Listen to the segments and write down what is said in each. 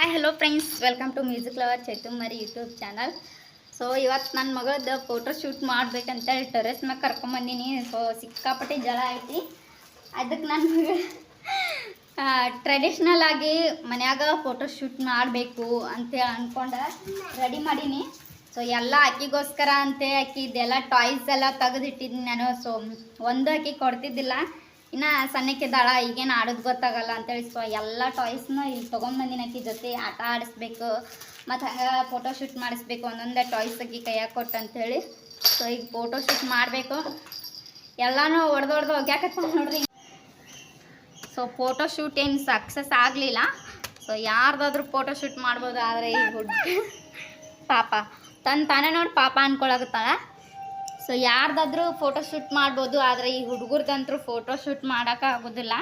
Hi hello friends, welcome to music lover Chaitumari YouTube channel. So ಇವತ್ತು ನನ್ನ ಮಗಳದ್ದು photo shoot ಮಾಡ್ಬೇಕಂತೇಳಿ ಟೆರೆಸ್ ಮ್ಯಾಗ ಕರ್ಕೊಂಬಂದಿನಿ. ಸೊ ಸಿಕ್ಕಾಪಟ್ಟೆ ಜಲ ಐತಿ. ಅದಕ್ಕೆ ನನ್ನ ಮಗಳು ಟ್ರೆಡಿಷ್ನಲ್ ಆಗಿ ಮನ್ಯಾಗ ಫೋಟೋ ಶೂಟ್ ಮಾಡಬೇಕು ಅಂತೇಳಿ ಅಂದ್ಕೊಂಡು ರೆಡಿ ಮಾಡೀನಿ. ಸೊ ಎಲ್ಲ ಆಕಿಗೋಸ್ಕರ ಅಂತೆ ಆಕಿದೆಲ್ಲ ಟಾಯ್ಸ್ ಎಲ್ಲ ತೆಗೆದಿಟ್ಟಿದ್ದೀನಿ ನಾನು. ಸೊ ಒಂದು ಆಕಿ ಕೊಡ್ತಿದ್ದಿಲ್ಲ, ಇನ್ನು ಸಣ್ಣಕ್ಕಿದ್ದಾಳ, ಈಗೇನು ಆಡೋದು ಗೊತ್ತಾಗಲ್ಲ ಅಂತೇಳಿ ಸೊ ಎಲ್ಲ ಟಾಯ್ಸ್ನ ಇಲ್ಲಿ ತೊಗೊಂಬಂದಿನ ಆಕಿ ಜೊತೆ ಆಟ ಆಡಿಸ್ಬೇಕು ಮತ್ತು ಹಂಗೆ ಫೋಟೋ ಶೂಟ್ ಮಾಡಿಸ್ಬೇಕು. ಒಂದೊಂದೇ ಟಾಯ್ಸ್ ಆಗಿ ಕೈಯಾಗ ಕೊಟ್ಟು ಅಂಥೇಳಿ ಸೊ ಈಗ ಫೋಟೋ ಶೂಟ್ ಮಾಡಬೇಕು. ಎಲ್ಲನೂ ಹೊಡೆದು ಹೋಗ್ಯಾಕತ್ತ ನೋಡ್ರಿ. ಸೊ ಫೋಟೋ ಶೂಟ್ ಏನು ಸಕ್ಸಸ್ ಆಗಲಿಲ್ಲ. ಸೊ ಯಾರ್ದಾದ್ರೂ ಫೋಟೋ ಶೂಟ್ ಮಾಡ್ಬೋದು, ಆದರೆ ಈ ಪಾಪ ತಾನೇ ನೋಡಿ ಪಾಪ ಅಂದ್ಕೊಳಕತ್ತಾಳ. ಸೊ ಯಾರ್ದಾದ್ರೂ ಫೋಟೋ ಶೂಟ್ ಮಾಡ್ಬೋದು, ಆದರೆ ಈ ಹುಡುಗರ್ದಂತರೂ ಫೋಟೋ ಶೂಟ್ ಮಾಡೋಕೆ ಆಗೋದಿಲ್ಲ.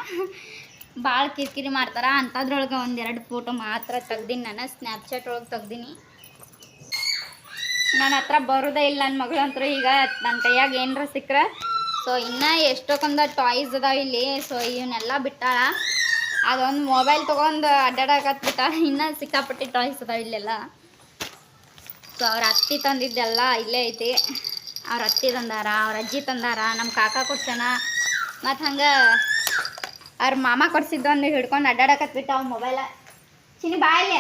ಭಾಳ ಕಿರಿಕಿರಿ ಮಾಡ್ತಾರೆ. ಅಂಥದ್ರೊಳಗೆ ಒಂದೆರಡು ಫೋಟೋ ಮಾತ್ರ ತೆಗ್ದೀನಿ, ನಾನು ಸ್ನ್ಯಾಪ್ಚಾಟ್ ಒಳಗೆ ತೆಗ್ದೀನಿ. ನನ್ನ ಹತ್ರ ಬರೋದೇ ಇಲ್ಲ ನನ್ನ ಮಗಳಂತರೂ. ಈಗ ನನ್ನ ಕೈಯಾಗ ಏನರ ಸಿಕ್ಕರೆ ಸೊ ಇನ್ನೂ ಎಷ್ಟೊಂದು ಟಾಯ್ಸ್ ಅದಾವೆ ಇಲ್ಲಿ. ಸೊ ಇವನ್ನೆಲ್ಲ ಬಿಟ್ಟಾಳ. ಅದೊಂದು ಮೊಬೈಲ್ ತೊಗೊಂಡು ಅಡ್ಡಾಡಕತ್ ಬಿಟ್ಟಾಳ. ಇನ್ನೂ ಸಿಕ್ಕಾಪಟ್ಟಿ ಟಾಯ್ಸ್ ಅದಾವೆ ಇಲ್ಲೆಲ್ಲ. ಸೊ ಅವ್ರ ಅತ್ತಿ ತಂದಿದ್ದೆಲ್ಲ ಇಲ್ಲೇ ಐತಿ. ಅವ್ರ ಅತ್ತಿ ತಂದಾರ, ಅವ್ರ ಅಜ್ಜಿ ತಂದಾರ, ನಮ್ಮ ಕಾಕ ಕೊಡ್ಸೋಣ, ಮತ್ತು ಹಂಗೆ ಅವ್ರ ಮಾಮ ಕೊಡ್ಸಿದ್ದು ಒಂದು ಹಿಡ್ಕೊಂಡು ಅಡ್ಡಾಡಕತ್ಬಿಟ್ಟು ಅವ್ನ ಮೊಬೈಲ ಚಿನಿ ಬಾಯಿಲೆ.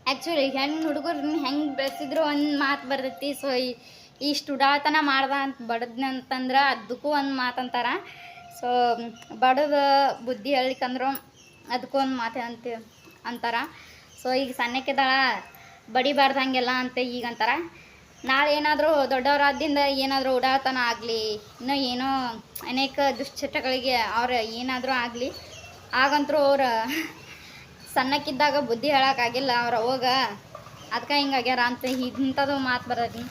ಆ್ಯಕ್ಚುಲಿ ಹೆಣ್ಣು ಹುಡುಗರು ಹೆಂಗೆ ಬೆಳೆಸಿದ್ರು ಒಂದು ಮಾತು ಬರ್ತೈತಿ. ಸೊ ಇಷ್ಟು ಉಡಾತನ ಮಾಡ್ದ ಅಂತ ಬಡದ್ನ ಅಂತಂದ್ರೆ ಅದಕ್ಕೂ ಒಂದು ಮಾತು ಅಂತಾರೆ. ಸೊ ಬಡದ ಬುದ್ಧಿ ಹೇಳಿಕಂದ್ರು ಅದಕ್ಕೂ ಒಂದು ಮಾತು ಅಂತಾರೆ. ಸೊ ಈಗ ಸಣ್ಣಕ್ಕಿದ್ದಾಳ, ಬಡಿಬಾರ್ದಂಗೆಲ್ಲ ಅಂತ ಈಗ ಅಂತಾರೆ. ನಾಳೆ ಏನಾದರೂ ದೊಡ್ಡವರಾದಿಂದ ಏನಾದರೂ ಉಡಾತನ ಆಗಲಿ, ಇನ್ನೂ ಏನೋ ಅನೇಕ ದುಶ್ಚಟಗಳಿಗೆ ಅವ್ರು ಏನಾದರೂ ಆಗಲಿ, ಆಗಂತರೂ ಅವ್ರು ಸಣ್ಣಕ್ಕಿದ್ದಾಗ ಬುದ್ಧಿ ಹೇಳೋಕ್ಕಾಗಿಲ್ಲ ಅವ್ರು ಅವಾಗ, ಅದಕ್ಕೆ ಹಿಂಗಾಗ್ಯಾರ ಅಂತ ಇಂಥದ್ದು ಮಾತು ಬರ್ತೈತಿ.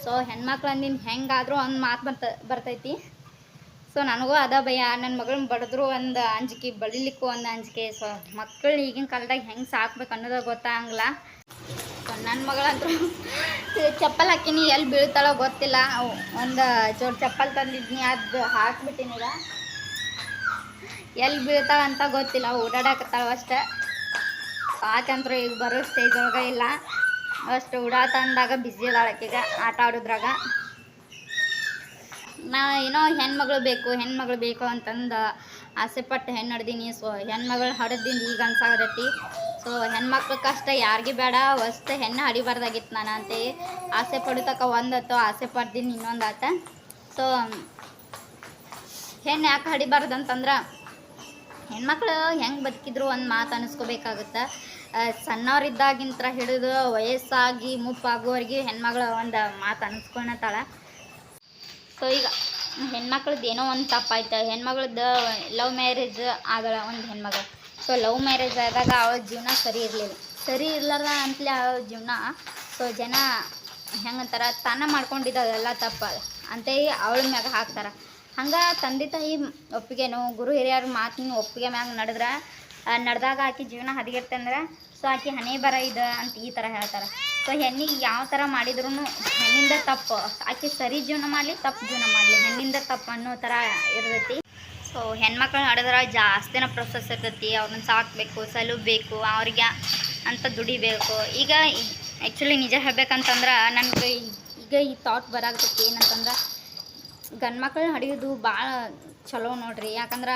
ಸೊ ಹೆಣ್ಮಕ್ಳು ಅಂದಿನ ಹೆಂಗಾದರೂ ಒಂದು ಮಾತು ಬರ್ತೈತಿ. ಸೊ ನನಗೂ ಅದ ಭಯ. ನನ್ನ ಮಗಳನ್ನ ಬಡಿದ್ರು ಒಂದು ಅಂಜಿಕೆ, ಬಡಿಲಿಕ್ಕೂ ಒಂದು ಅಂಜಿಕೆ. ಸೊ ಮಕ್ಕಳು ಈಗಿನ ಕಾಲದಾಗ ಹೆಂಗೆ ಸಾಕ್ಬೇಕು ಅನ್ನೋದು ಗೊತ್ತಾಗಂಗಿಲ್ಲ. ನನ್ನ ಮಗಳಂತೂ ಚಪ್ಪಲ್ ಹಾಕಿನಿ, ಎಲ್ಲಿ ಬೀಳ್ತಾಳೋ ಗೊತ್ತಿಲ್ಲ. ಒಂದು ಜೋಡಿ ಚಪ್ಪಲ್ ತಂದಿದ್ನಿ, ಅದು ಹಾಕ್ಬಿಟ್ಟಿನಿಗ. ಎಲ್ಲಿ ಬೀಳ್ತಾಳ ಅಂತ ಗೊತ್ತಿಲ್ಲ, ಓಡಾಡಕತ್ತಾಳ ಅಷ್ಟೆ. ಆಕಂತರೂ ಈಗ ಬರೋ ಸ್ಟೇಜ್ ಒಳಗೆ ಇಲ್ಲ. ಅಷ್ಟು ಉಡಾತಂದಾಗ ಬ್ಯುಸಿ ಅದಾಳ ಆಕೆಗ ಆಟ ಆಡೋದ್ರಾಗ. ನಾ ಏನೋ ಹೆಣ್ಮಗಳು ಬೇಕು ಅಂತಂದು ಆಸೆಪಟ್ಟು ಹೆಣ್ಣು ಹಡ್ದೀನಿ. ಸೊ ಹೆಣ್ಮಗಳು ಹಡ್ದಿಂದ ಈಗ ಅನ್ಸಾಗತೈತಿ. ಸೊ ಹೆಣ್ಮಕ್ಳ ಕಷ್ಟ ಯಾರಿಗೆ ಬೇಡ, ಅಷ್ಟು ಹೆಣ್ಣು ಹಡಿಬಾರ್ದಾಗಿತ್ತು ನಾನು ಅಂತ ಆಸೆ ಪಡ್ತಕ್ಕ ಒಂದತ್ತು, ಆಸೆ ಪಡ್ದೀನಿ ಇನ್ನೊಂದು ಆತ. ಸೊ ಹೆಣ್ಣು ಯಾಕೆ ಹಡಿಬಾರ್ದು ಅಂತಂದ್ರೆ ಹೆಣ್ಮಕ್ಳು ಹೆಂಗೆ ಬದುಕಿದ್ರು ಒಂದು ಮಾತು ಅನ್ನಿಸ್ಕೋಬೇಕಾಗುತ್ತೆ. ಸಣ್ಣವ್ರಿದ್ದಾಗಿಂತ ಹಿಡಿದು ವಯಸ್ಸಾಗಿ ಮುಪ್ಪಾಗುವವರೆಗೆ ಹೆಣ್ಮಗಳು ಒಂದು ಮಾತು ಅನ್ನಿಸ್ಕೊಳತ್ತಾಳ. ಸೊ ಈಗ ಹೆಣ್ಮಕ್ಳದ್ದು ಏನೋ ಒಂದು ತಪ್ಪಾಯ್ತು. ಹೆಣ್ಮಗಳದ್ದು ಲವ್ ಮ್ಯಾರೇಜ್ ಆಗಲ್ಲ ಒಂದು ಹೆಣ್ಮಗಳು. ಸೊ ಲವ್ ಮ್ಯಾರೇಜ್ ಆದಾಗ ಅವಳ ಜೀವನ ಸರಿ ಇರಲಾರ ಅಂತಲೇ ಅವಳ ಜೀವನ. ಸೊ ಜನ ಹೆಂಗಂತಾರೆ, ತಾನ ಮಾಡ್ಕೊಂಡಿದ್ದೆಲ್ಲ ತಪ್ಪ ಅಂತೇಳಿ ಅವಳ ಮ್ಯಾಗ ಹಾಕ್ತಾರೆ. ಹಂಗೆ ತಂದೆ ತಾಯಿ ಒಪ್ಪಿಗೆನೋ ಗುರು ಹಿರಿಯರ ಮಾತಿನ ಒಪ್ಪಿಗೆ ಮ್ಯಾಗ ನಡೆದಾಗ ಆಕೆ ಜೀವನ ಹದಗೆಡ್ತಂದ್ರೆ ಸೊ ಆಕೆ ಹಣೆ ಬರ ಇದೆ ಅಂತ ಈ ಥರ ಹೇಳ್ತಾರೆ. ಸೊ ಹೆಣ್ಣಿಗೆ ಯಾವ ಥರ ಮಾಡಿದ್ರು ಹೆಣ್ಣಿಂದ ತಪ್ಪು, ಆಕೆ ಸರಿ ಜೀವನ ಮಾಡಲಿ ತಪ್ಪು ಜೀವನ ಮಾಡಲಿ, ಹೆಣ್ಣಿಂದ ತಪ್ಪು ಅನ್ನೋ ಥರ ಇರ್ತೈತಿ. ಸೊ ಹೆಣ್ಮಕ್ಳು ನಡೆದ್ರೆ ಜಾಸ್ತಿನ ಪ್ರೊಸೆಸ್ ಇರ್ತೈತಿ. ಅವ್ರನ್ನ ಸಾಕಬೇಕು, ಸಲುಬೇಕು, ಅವ್ರಿಗೆ ಅಂತ ದುಡಿಬೇಕು. ಈಗ ಆ್ಯಕ್ಚುಲಿ ನಿಜ ಹೇಳ್ಬೇಕಂತಂದ್ರೆ ನನಗೆ ಈಗ ಈ ಥಾಟ್ ಬರಾಕತ್ತೈತಿ. ಏನಂತಂದ್ರೆ ಗಂಡು ಮಕ್ಳನ್ನ ಹಡಿಯೋದು ಭಾಳ ಚಲೋ ನೋಡ್ರಿ. ಯಾಕಂದ್ರೆ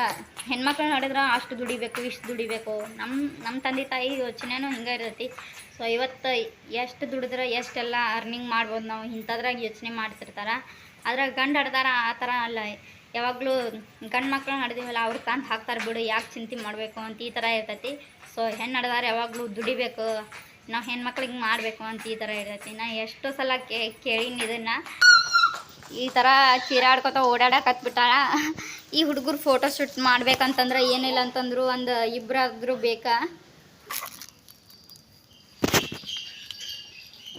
ಹೆಣ್ಮಕ್ಳನ್ನ ಹಡಿದ್ರೆ ಅಷ್ಟು ದುಡಿಬೇಕು, ಇಷ್ಟು ದುಡಿಬೇಕು. ನಮ್ಮ ತಂದೆ ತಾಯಿ ಯೋಚನೆನೂ ಹಿಂಗೆ ಇರ್ತೈತಿ. ಸೊ ಇವತ್ತು ಎಷ್ಟು ದುಡಿದ್ರೆ ಎಷ್ಟೆಲ್ಲ ಅರ್ನಿಂಗ್ ಮಾಡ್ಬೋದು ನಾವು ಇಂಥದ್ರಾಗ ಯೋಚನೆ ಮಾಡ್ತಿರ್ತಾರೆ. ಆದ್ರೆ ಗಂಡು ಹಡ್ದಾರ ಆ ಥರ ಅಲ್ಲ. ಯಾವಾಗಲೂ ಗಂಡು ಮಕ್ಳನ್ನ ಹಡ್ದೀವಲ್ಲ ಅವ್ರು ತಂದು ಹಾಕ್ತಾರೆ ಬಿಡು, ಯಾಕೆ ಚಿಂತೆ ಮಾಡಬೇಕು ಅಂತ ಈ ಥರ ಇರ್ತೈತಿ. ಸೊ ಹೆಣ್ಣು ಹಡ್ದಾರ ಯಾವಾಗಲೂ ದುಡಿಬೇಕು, ನಾವು ಹೆಣ್ಮಕ್ಳಿಗೆ ಮಾಡಬೇಕು ಅಂತ ಈ ಥರ ಇರ್ತೈತಿ. ನಾ ಎಷ್ಟೋ ಸಲ ಕೇಳೀನಿ ಇದನ್ನು. ಈ ಥರ ಚೀರಾಡ್ಕೊತ ಓಡಾಡಕತ್ಬಿಟ್ಟಾಳ. ಈ ಹುಡುಗರು ಫೋಟೋ ಶೂಟ್ ಮಾಡ್ಬೇಕಂತಂದ್ರೆ ಏನಿಲ್ಲ ಅಂತಂದ್ರು ಒಂದು ಇಬ್ಬರಾದ್ರೂ ಬೇಕಾ.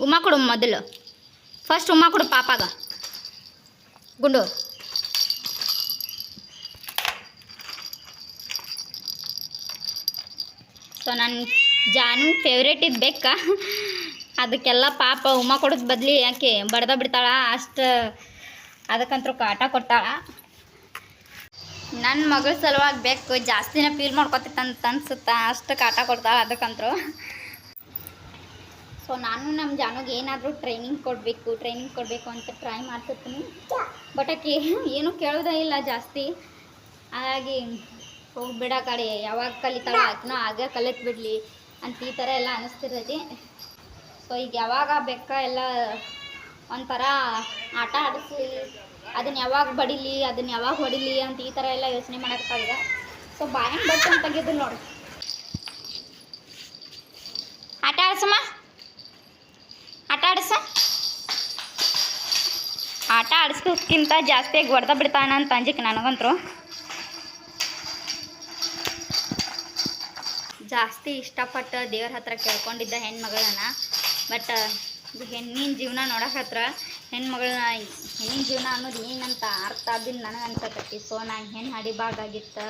ಉಮ್ಮ ಕೊಡು ಮೊದಲು, ಫಸ್ಟ್ ಉಮ್ಮ ಕೊಡು ಪಾಪಾಗ. ಗುಂಡು ಸೊ ನನ್ನ ಜಾನು ಫೇವ್ರೇಟ್ ಇದು ಬೇಕಾ. ಅದಕ್ಕೆಲ್ಲ ಪಾಪ ಉಮ್ಮ ಕೊಡೋದು ಬದಲಿ ಯಾಕೆ ಬಡ್ದ ಬಿಡ್ತಾಳ. ಅಷ್ಟು ಅದಕ್ಕಂತೂ ಕಾಟ ಕೊಟ್ಟಾಳ. ನನ್ನ ಮಗಳ ಸಲುವಾಗಿ ಬೇಕು ಜಾಸ್ತಿನೇ ಫೀಲ್ ಮಾಡ್ಕೊತಿತ್ತಂತ ಅನ್ಸುತ್ತಾ ಅಷ್ಟು ಕಾಟ ಕೊಡ್ತಾಳೆ ಅದಕ್ಕಂತರು. ಸೊ ನಾನು ನಮ್ಮ ಜಾನುಗೆ ಏನಾದರೂ ಟ್ರೈನಿಂಗ್ ಕೊಡಬೇಕು ಅಂತ ಟ್ರೈ ಮಾಡ್ತಿರ್ತೀನಿ. ಬಟ್ ಆಕೆ ಏನೂ ಕೇಳೋದೇ ಇಲ್ಲ ಜಾಸ್ತಿ. ಹಾಗಾಗಿ ಹೋಗ್ಬಿಡ ಕಡೆ ಯಾವಾಗ ಕಲಿತಾಳ ಆಕಿನೋ ಆಗ ಕಲಿತು ಬಿಡಲಿ ಅಂತ ಈ ಥರ ಎಲ್ಲ ಅನ್ನಿಸ್ತಿರ್ತೈತಿ. ಸೊ ಈಗ ಯಾವಾಗ ಬೆಕ್ಕ ಎಲ್ಲ ಒಂಥರ ಆಟ ಆಡಿಸ್ಲಿ, ಅದನ್ನು ಯಾವಾಗ ಬಡಿಲಿ, ಅದನ್ನು ಯಾವಾಗ ಹೊಡಿಲಿ ಅಂತ ಈ ಥರ ಎಲ್ಲ ಯೋಚನೆ ಮಾಡೋಕ್ಕಾಗಿದೆ. ಸೊ ಬಾಯನ್ ಬಟ್ ಅಂತ ತೆಗೆದು ನೋಡಿ ಆಟ ಆಡಿಸಮ್ಮ, ಆಟ ಆಡಿಸೋಕ್ಕಿಂತ ಜಾಸ್ತಿಯಾಗಿ ಹೊಡೆದ ಬಿಡ್ತಾನ ಅಂತ ಅಂಜಿಕೆ ನನಗಂತರು. ಜಾಸ್ತಿ ಇಷ್ಟಪಟ್ಟು ದೇವ್ರ ಹತ್ರ ಕೇಳ್ಕೊಂಡಿದ್ದ ಹೆಣ್ಮಗಳನ್ನ. ಬಟ್ ಹೆಣ್ಣಿನ ಜೀವನ ನೋಡೋಕೆ ಹೆಣ್ಮಗಳನ್ನ ಹೆಣ್ಣಿನ ಜೀವನ ಅನ್ನೋದು ಏನಂತ ಅರ್ಥ ಆದಿದ್ದು ನನಗೆ ಅನ್ಸಕತ್ತಿ. ಸೊ ನಾನು ಹೆಣ್ಣು ಹಡಿಬಾರ್ದಾಗಿತ್ತು.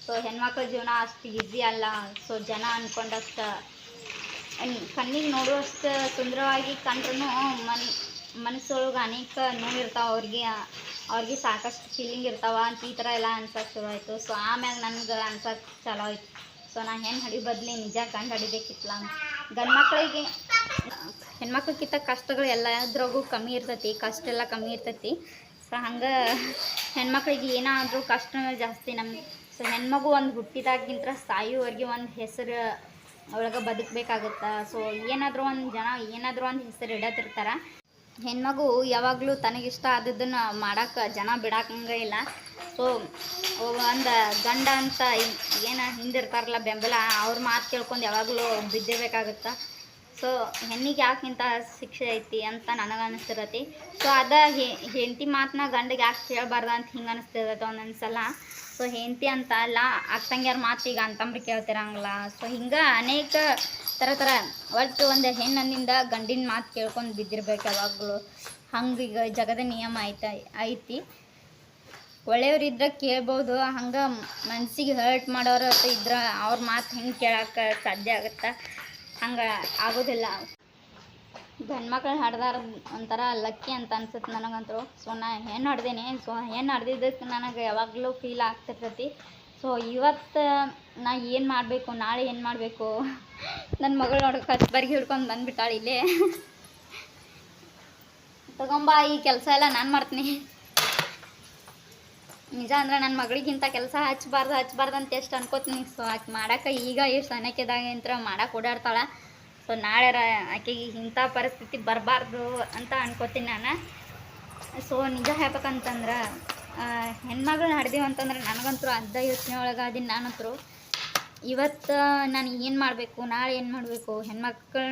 ಸೊ ಹೆಣ್ಮಕ್ಳ ಜೀವನ ಅಷ್ಟು ಈಸಿ ಅಲ್ಲ. ಸೊ ಜನ ಅಂದ್ಕೊಂಡಷ್ಟು ಕಣ್ಣಿಗೆ ನೋಡುವಷ್ಟು ಸುಂದರವಾಗಿ ಕಂಡ್ರೂ ಮನಸ್ಸೊಳಗೆ ಅನೇಕ ನೋವಿರ್ತಾವೆ. ಅವ್ರಿಗೆ ಸಾಕಷ್ಟು ಫೀಲಿಂಗ್ ಇರ್ತಾವೆ ಅಂತ ಈ ಥರ ಎಲ್ಲ ಅನ್ಸೋಕೆ ಶುರು ಆಯಿತು. ಸೊ ಆಮ್ಯಾಗ ನನಗೆ ಅನ್ಸೋಕೆ ಚಲೋ ಆಯಿತು. ಸೊ ನಾನು ಹೆಣ್ಣು ಹಡಿ ಬದಲಿ ನಿಜ ಗಂಡು ಹಡಿಬೇಕಿತ್ತಲ್ಲ. ಗಂಡು ಮಕ್ಕಳಿಗೆ ಹೆಣ್ಮಕ್ಳಿಗಿಂತ ಕಷ್ಟಗಳು ಎಲ್ಲದ್ರಾಗೂ ಕಮ್ಮಿ ಇರ್ತೈತಿ, ಕಷ್ಟ ಎಲ್ಲ ಕಮ್ಮಿ ಇರ್ತೈತಿ. ಸೊ ಹಂಗೆ ಹೆಣ್ಮಕ್ಳಿಗೆ ಏನಾದರೂ ಕಷ್ಟ ಜಾಸ್ತಿ. ಸೊ ಹೆಣ್ಮಗು ಒಂದು ಹುಟ್ಟಿದಾಗಿಂತ ಸಾಯುವವರೆಗೆ ಒಂದು ಹೆಸರು ಒಳಗೆ ಬದುಕಬೇಕಾಗುತ್ತೆ. ಸೊ ಏನಾದರೂ ಒಂದು ಹೆಸರು ಇಡತಿರ್ತಾರೆ. ಹೆಣ್ಮಗು ಯಾವಾಗಲೂ ತನಗಿಷ್ಟ ಆದದ್ದನ್ನು ಮಾಡೋಕ್ಕೆ ಜನ ಬಿಡೋಂಗೆ ಇಲ್ಲ. ಸೊ ಒಂದು ಗಂಡ ಅಂತ ಏನು ಹಿಂದಿರ್ತಾರಲ್ಲ ಬೆಂಬಲ, ಅವ್ರ ಮಾತು ಕೇಳ್ಕೊಂಡು ಯಾವಾಗಲೂ ಬಿದ್ದಿರಬೇಕಾಗುತ್ತೆ. ಸೊ ಹೆಣ್ಣಿಗೆ ಯಾಕಿಂತ ಶಿಕ್ಷೆ ಐತಿ ಅಂತ ನನಗೆ ಅನಿಸ್ತಿರತಿ. ಸೊ ಹೆಂಡತಿ ಮಾತನ್ನ ಗಂಡಿಗೆ ಯಾಕೆ ಕೇಳಬಾರ್ದು ಅಂತ ಹಿಂಗೆ ಅನಿಸ್ತಿರತ್ತೆ ಒಂದೊಂದು ಸಲ. ಸೊ ಹೆಂಡತಿ ಅಂತ ಅಲ್ಲ, ಅಕ್ಕಂಗ್ಯಾರ ಮಾತು ಈಗ ಅಂತಂಬ್ರಿ ಕೇಳ್ತಿರಂಗಿಲ್ಲ. ಸೊ ಹಿಂಗೆ ಅನೇಕ ಥರ ಒಟ್ಟು ಒಂದು ಹೆಣ್ಣಿಂದ ಗಂಡಿನ ಮಾತು ಕೇಳ್ಕೊಂಡು ಬಿದ್ದಿರ್ಬೇಕು ಯಾವಾಗಲೂ. ಹಂಗೆ ಈಗ ಜಗದ ನಿಯಮ ಐತಿ. ಒಳ್ಳೆಯವ್ರಿದ್ರೆ ಕೇಳ್ಬೋದು, ಹಂಗೆ ಮನಸ್ಸಿಗೆ ಹರ್ಟ್ ಮಾಡೋರು ಇದ್ರೆ ಅವ್ರ ಮಾತು ಹೆಂಗೆ ಕೇಳೋಕ್ಕೆ ಸಾಧ್ಯ ಆಗುತ್ತೆ? ಹಂಗೆ ಆಗೋದಿಲ್ಲ. ಗಂಡು ಮಕ್ಳು ಹಡ್ದಾರ ಒಂಥರ ಲಕ್ಕಿ ಅಂತ ಅನ್ಸುತ್ತೆ ನನಗಂತೂ. ಸೊ ನಾನು ಹೆಣ್ಣು ಹಡ್ದೇನೆ. ಸೊ ಹೆಣ್ಣು ಹಡ್ದಿದ್ದಕ್ಕೆ ನನಗೆ ಯಾವಾಗಲೂ ಫೀಲ್ ಆಗ್ತಿರ್ತೈತಿ. ಸೊ ಇವತ್ತು ನಾ ಏನು ಮಾಡಬೇಕು, ನಾಳೆ ಏನು ಮಾಡಬೇಕು, ನನ್ನ ಮಗಳು ನೋಡೋಕೆ ಕಸ್ಬರ್ಗಿ ಹಿಡ್ಕೊಂಡು ಬಂದುಬಿಟ್ಟಾಳೆ ಇಲ್ಲೇ. ತಗೊಂಬ, ಈ ಕೆಲಸ ಎಲ್ಲ ನಾನು ಮಾಡ್ತೀನಿ. ನಿಜ ಅಂದ್ರೆ ನನ್ನ ಮಗಳಿಗಿಂತ ಕೆಲಸ ಹಚ್ಚಬಾರ್ದು ಅಂತ ಎಷ್ಟು ಅನ್ಕೋತೀನಿ. ಸೊ ಆಕೆ ಮಾಡೋಕೆ ಈಗ ಎಷ್ಟು ಸಣ್ಣಕ್ಕಿದಾಗ ಅಂತ ಮಾಡೋಕೆ ಓಡಾಡ್ತಾಳೆ. ಸೊ ನಾಳೆ ಆಕೆಗೆ ಇಂಥ ಪರಿಸ್ಥಿತಿ ಬರಬಾರ್ದು ಅಂತ ಅನ್ಕೋತೀನಿ ನಾನು. ಸೊ ನಿಜ ಹೇಳ್ಬೇಕಂತಂದ್ರೆ ಹೆಣ್ಮಗಳನ್ನ ಹಡ್ದೀವಿ ಅಂತಂದ್ರೆ ನನಗಂತೂ ಅರ್ಧ ಯೋಚನೆ ಒಳಗೆ ಅದೀನಿ ನಾನಂತರೂ. ಇವತ್ತು ನಾನು ಏನು ಮಾಡಬೇಕು, ನಾಳೆ ಏನು ಮಾಡಬೇಕು, ಹೆಣ್ಮಕ್ಳ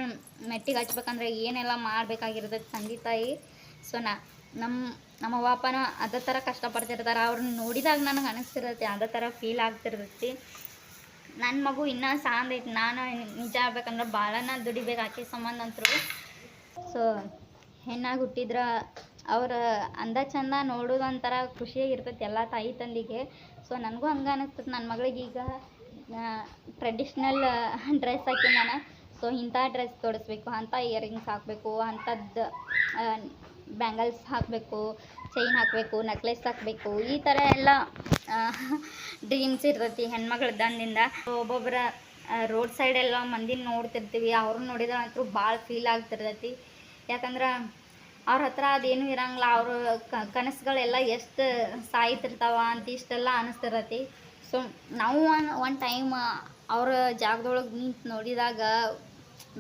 ಮೆಟ್ಟಿಗೆ ಹಚ್ಬೇಕಂದ್ರೆ ಏನೆಲ್ಲ ಮಾಡಬೇಕಾಗಿರ್ತೈತೆ ತಂದೆ ತಾಯಿ. ಸೊ ನಮ್ಮ ಅಪ್ಪನ ಅದೇ ಥರ ಕಷ್ಟಪಡ್ತಿರ್ತಾರೆ. ಅವ್ರನ್ನ ನೋಡಿದಾಗ ನನಗೆ ಅನಿಸ್ತಿರತ್ತೆ, ಅದೇ ಥರ ಫೀಲ್ ಆಗ್ತಿರ್ತೈತಿ. ನನ್ನ ಮಗು ಇನ್ನೂ ಸಾಂದೈತಿ. ನಾನು ನಿಜ ಆಗ್ಬೇಕಂದ್ರೆ ಭಾಳನ ದುಡಿಬೇಕು ಆಕೆ ಸಂಬಂಧ ಅಂತರು. ಸೊ ಹೆಣ್ಣಾಗಿ ಹುಟ್ಟಿದ್ರೆ ಅವ್ರ ಅಂದ ಚಂದ ನೋಡೋದೊಂಥರ ಖುಷಿಯಾಗಿರ್ತೈತಿ ಎಲ್ಲ ತಾಯಿ ತಂದಿಗೆ. ಸೊ ನನಗೂ ಹಂಗೆ ಅನಿಸ್ತದೆ. ನನ್ನ ಮಗಳಿಗೆ ಈಗ ಟ್ರೆಡಿಷ್ನಲ್ ಡ್ರೆಸ್ ಹಾಕಿ ನಾನು. ಸೊ ಇಂಥ ಡ್ರೆಸ್ ತೊಡಿಸ್ಬೇಕು, ಅಂಥ ಇಯರಿಂಗ್ಸ್ ಹಾಕಬೇಕು, ಅಂಥದ್ದು ಬ್ಯಾಂಗಲ್ಸ್ ಹಾಕಬೇಕು, ಚೈನ್ ಹಾಕಬೇಕು, ನೆಕ್ಲೆಸ್ ಹಾಕಬೇಕು, ಈ ಥರ ಎಲ್ಲ ಡ್ರೀಮ್ಸ್ ಇರ್ತೈತಿ ಹೆಣ್ಮಗಳದ್ದಂದಿಂದ. ಒಬ್ಬೊಬ್ಬರ ರೋಡ್ ಸೈಡೆಲ್ಲ ಮಂದಿನ ನೋಡ್ತಿರ್ತೀವಿ, ಅವ್ರನ್ನ ನೋಡಿದ್ರೆ ಅಂತೂ ಭಾಳ ಫೀಲ್ ಆಗ್ತಿರ್ತೈತಿ. ಯಾಕಂದ್ರೆ ಅವ್ರ ಹತ್ರ ಅದೇನೂ ಇರಂಗಿಲ್ಲ. ಅವರು ಕನಸುಗಳೆಲ್ಲ ಎಷ್ಟು ಸಾಯ್ತಿರ್ತಾವ ಅಂತ ಇಷ್ಟೆಲ್ಲ ಅನ್ನಿಸ್ತಿರತಿ. ಸೊ ನಾವು ಒಂದು ಟೈಮ್ ಅವ್ರ ಜಾಗದೊಳಗೆ ನಿಂತು ನೋಡಿದಾಗ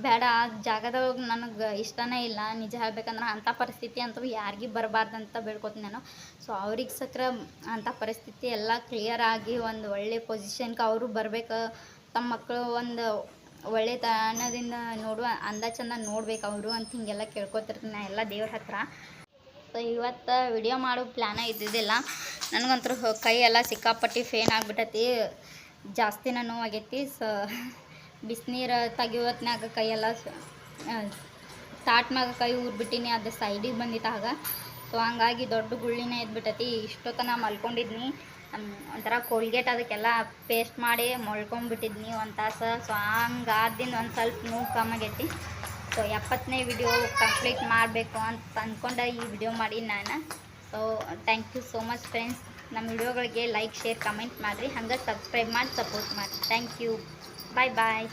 ಬೇಡ, ಆ ಜಾಗದೊಳಗೆ ನನಗೆ ಇಷ್ಟನೇ ಇಲ್ಲ. ನಿಜ ಹೇಳ್ಬೇಕಂದ್ರೆ ಅಂಥ ಪರಿಸ್ಥಿತಿ ಅಂತೂ ಯಾರಿಗೂ ಬರಬಾರ್ದಂತ ಬೇಡ್ಕೊತೀನಿ ನಾನು. ಸೊ ಅವ್ರಿಗೆ ಸಕ್ರ ಅಂಥ ಪರಿಸ್ಥಿತಿ ಎಲ್ಲ ಕ್ಲಿಯರ್ ಆಗಿ ಒಂದು ಒಳ್ಳೆ ಪೊಸಿಷನ್ಗೆ ಅವರು ಬರಬೇಕು. ತಮ್ಮ ಮಕ್ಕಳು ಒಂದು ಒಳ್ಳೆತನದಿಂದ ನೋಡುವ ಅಂದ ಚಂದ ನೋಡ್ಬೇಕು ಅವರು ಅಂತ ಹಿಂಗೆಲ್ಲ ಕೇಳ್ಕೊತಿರ್ತೀನಿ ನಾನು ಎಲ್ಲ ದೇವ್ರ ಹತ್ರ. ಸೊ ಇವತ್ತು ವಿಡಿಯೋ ಮಾಡೋ ಪ್ಲ್ಯಾನ ಇದ್ದಿದ್ದಿಲ್ಲ. ನನಗಂತೂ ಕೈ ಎಲ್ಲ ಸಿಕ್ಕಾಪಟ್ಟಿ ಫೇನ್ ಆಗಿಬಿಟ್ಟೈತಿ, ಜಾಸ್ತಿನ ನೋವಾಗೈತಿ. ಸೊ ಬಿಸಿನೀರು ತೆಗಿಯೋತ್ನಾಗ ಕೈಯೆಲ್ಲ ತಾಟ್ನಾಗ ಕೈ ಊರ್ಬಿಟ್ಟಿನಿ, ಅದು ಸೈಡಿಗೆ ಬಂದಿತ್ತಾಗ. ಸೊ ಹಂಗಾಗಿ ದೊಡ್ಡ ಗುಳ್ಳಿನೇ ಎದ್ಬಿಟ್ಟೈತಿ. ಇಷ್ಟೊತ್ತನ ಮಲ್ಕೊಂಡಿದ್ನಿ, ಒಂಥರ ಕೋಲ್ಗೇಟ್ ಅದಕ್ಕೆಲ್ಲ ಪೇಸ್ಟ್ ಮಾಡಿ ಮಲ್ಕೊಂಡ್ಬಿಟ್ಟಿದ್ನಿ ಒಂದು ತಾಸು. ಸೊ ಹಂಗಾದಿಂದ ಒಂದು ಸ್ವಲ್ಪ ನೋವು ಕಮ್ಮಾಗೈತಿ. ಸೊ 70ನೇ ವಿಡಿಯೋ ಕಂಪ್ಲೀಟ್ ಮಾಡಬೇಕು ಅಂತ ಅಂದ್ಕೊಂಡು ಈ ವಿಡಿಯೋ ಮಾಡಿ ನಾನು. So thank you so much friends. ನಮ್ಮ ವಿಡಿಯೋಗಳಿಗೆ ಲೈಕ್ ಶೇರ್ ಕಮೆಂಟ್ ಮಾಡಿರಿ, ಹಂಗೆ ಸಬ್ಸ್ಕ್ರೈಬ್ ಮಾಡಿ ಸಪೋರ್ಟ್ ಮಾಡಿರಿ. Thank you. Bye bye.